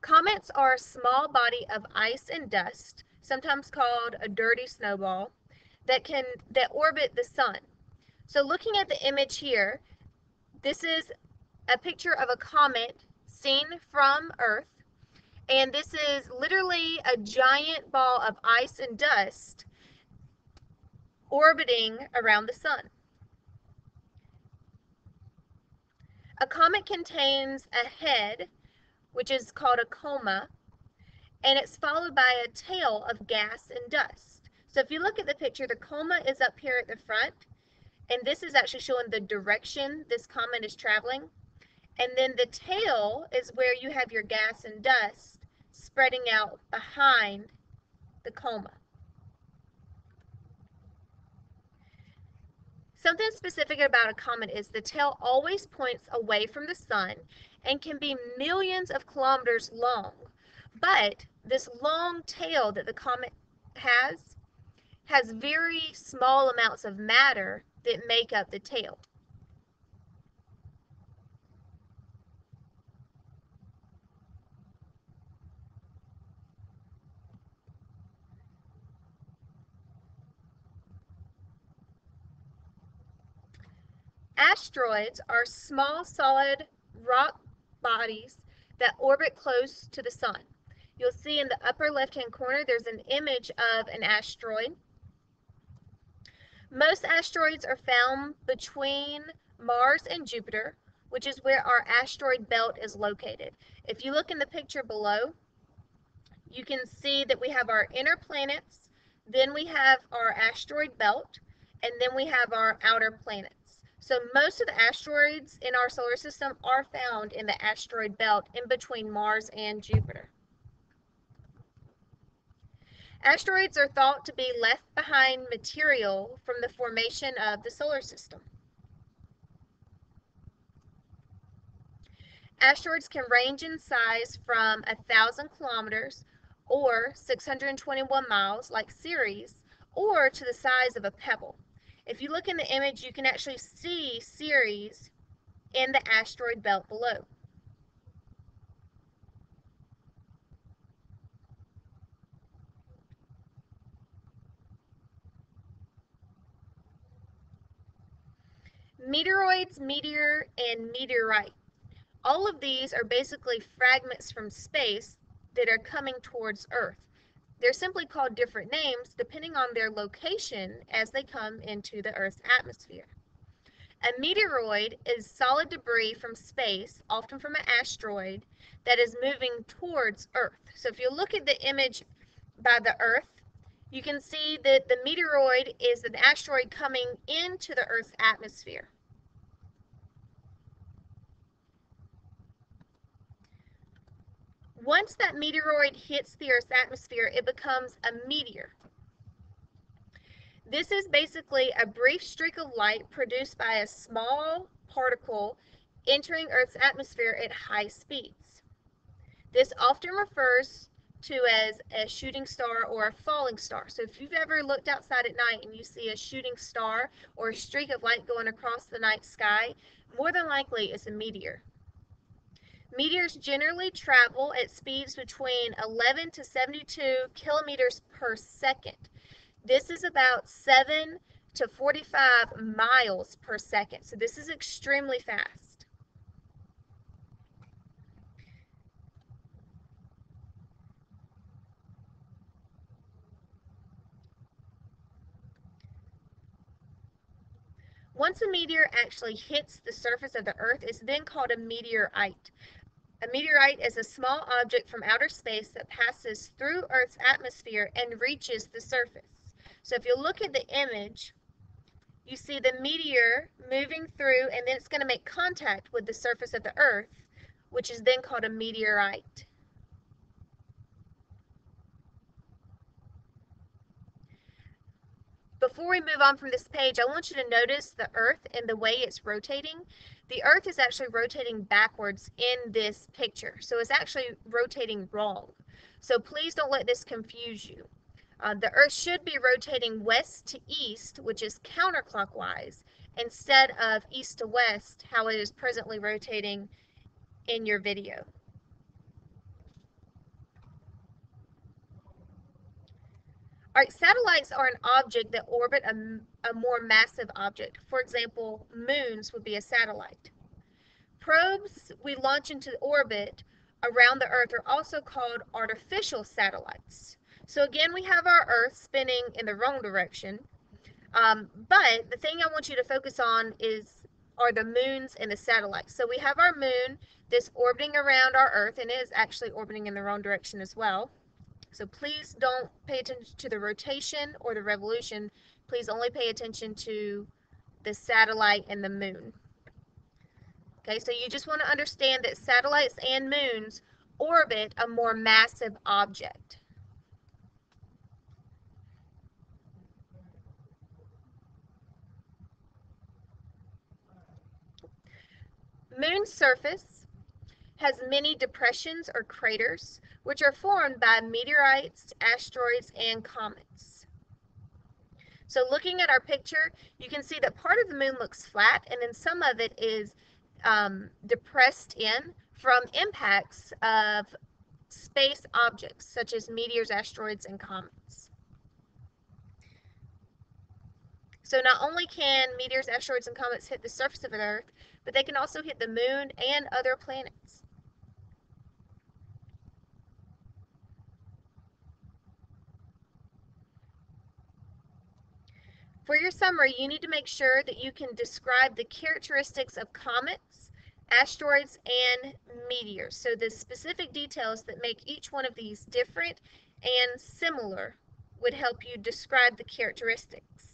Comets are a small body of ice and dust, sometimes called a dirty snowball, that orbit the sun. So looking at the image here, this is a picture of a comet seen from Earth, and this is literally a giant ball of ice and dust orbiting around the sun. A comet contains a head, which is called a coma, and it's followed by a tail of gas and dust. So if you look at the picture, the coma is up here at the front, and this is actually showing the direction this comet is traveling. And then the tail is where you have your gas and dust spreading out behind the coma. Something specific about a comet is the tail always points away from the sun and can be millions of kilometers long. But this long tail that the comet has very small amounts of matter that make up the tail. Asteroids are small solid rock bodies that orbit close to the sun. You'll see in the upper left-hand corner there's an image of an asteroid. Most asteroids are found between Mars and Jupiter, which is where our asteroid belt is located. If you look in the picture below, you can see that we have our inner planets, then we have our asteroid belt, and then we have our outer planets. So most of the asteroids in our solar system are found in the asteroid belt in between Mars and Jupiter. Asteroids are thought to be left behind material from the formation of the solar system. Asteroids can range in size from 1,000 kilometers or 621 miles, like Ceres, or to the size of a pebble. If you look in the image, you can actually see Ceres in the asteroid belt below. Meteoroids, meteor, and meteorite. All of these are basically fragments from space that are coming towards Earth. They're simply called different names depending on their location as they come into the Earth's atmosphere. A meteoroid is solid debris from space, often from an asteroid, that is moving towards Earth. So if you look at the image by the Earth, you can see that the meteoroid is an asteroid coming into the Earth's atmosphere. Once that meteoroid hits the Earth's atmosphere, it becomes a meteor. This is basically a brief streak of light produced by a small particle entering Earth's atmosphere at high speeds. This often refers to as a shooting star or a falling star. So if you've ever looked outside at night and you see a shooting star or a streak of light going across the night sky, more than likely it's a meteor. Meteors generally travel at speeds between 11 to 72 kilometers per second. This is about 7 to 45 miles per second. So this is extremely fast. Once a meteor actually hits the surface of the Earth, it's then called a meteorite. A meteorite is a small object from outer space that passes through Earth's atmosphere and reaches the surface. So if you look at the image, you see the meteor moving through, and then it's going to make contact with the surface of the Earth, which is then called a meteorite. Before we move on from this page, I want you to notice the Earth and the way it's rotating. The Earth is actually rotating backwards in this picture, so it's actually rotating wrong. So please don't let this confuse you. The Earth should be rotating west to east, which is counterclockwise, instead of east to west, how it is presently rotating in your video. All right, satellites are an object that orbit a more massive object. For example, moons would be a satellite. Probes we launch into orbit around the Earth are also called artificial satellites. So again, we have our Earth spinning in the wrong direction. But the thing I want you to focus on are the moons and the satellites. So we have our moon that's orbiting around our Earth, and it is actually orbiting in the wrong direction as well. So please don't pay attention to the rotation or the revolution. Please only pay attention to the satellite and the moon. Okay, so you just want to understand that satellites and moons orbit a more massive object. Moon's surface has many depressions or craters, which are formed by meteorites, asteroids, and comets. So looking at our picture, you can see that part of the moon looks flat, and then some of it is depressed in from impacts of space objects, such as meteors, asteroids, and comets. So not only can meteors, asteroids, and comets hit the surface of the Earth, but they can also hit the moon and other planets. For your summary, you need to make sure that you can describe the characteristics of comets, asteroids, and meteors. So the specific details that make each one of these different and similar would help you describe the characteristics.